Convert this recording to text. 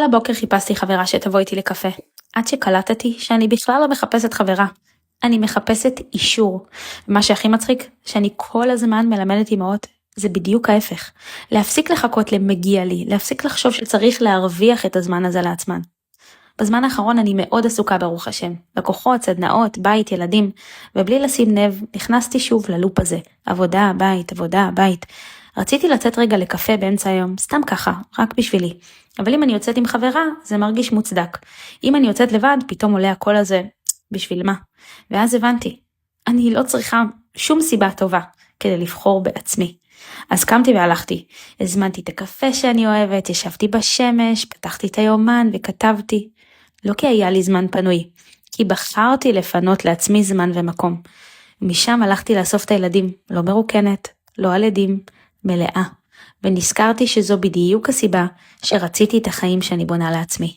לבוקר חיפשתי חברה שתבוא איתי לקפה, עד שקלטתי שאני בכלל לא מחפשת חברה. אני מחפשת אישור. ומה שהכי מצחיק, שאני כל הזמן מלמדת אמהות, זה בדיוק ההפך. להפסיק לחכות למגיע לי, להפסיק לחשוב שצריך להרוויח את הזמן הזה לעצמן. בזמן האחרון אני מאוד עסוקה ברוך השם. לקוחות, סדנאות, בית, ילדים, ובלי לשים לב, נכנסתי שוב ללופ הזה. עבודה, בית. רציתי לצאת רגע לקפה באמצע היום, סתם ככה, רק בשבילי. אבל אם אני יוצאת עם חברה, זה מרגיש מוצדק. אם אני יוצאת לבד, פתאום עולה הקול הזה, בשביל מה? ואז הבנתי, אני לא צריכה שום סיבה טובה כדי לבחור בעצמי. אז קמתי והלכתי, הזמנתי את הקפה שאני אוהבת, ישבתי בשמש, פתחתי את היומן וכתבתי. לא כי היה לי זמן פנוי, כי בחרתי לפנות לעצמי זמן ומקום. ומשם הלכתי לאסוף את הילדים, לא מרוקנת, לא על עדים, מלאה. ונזכרתי שזו בדיוק הסיבה שרציתי את החיים שאני בונה לעצמי.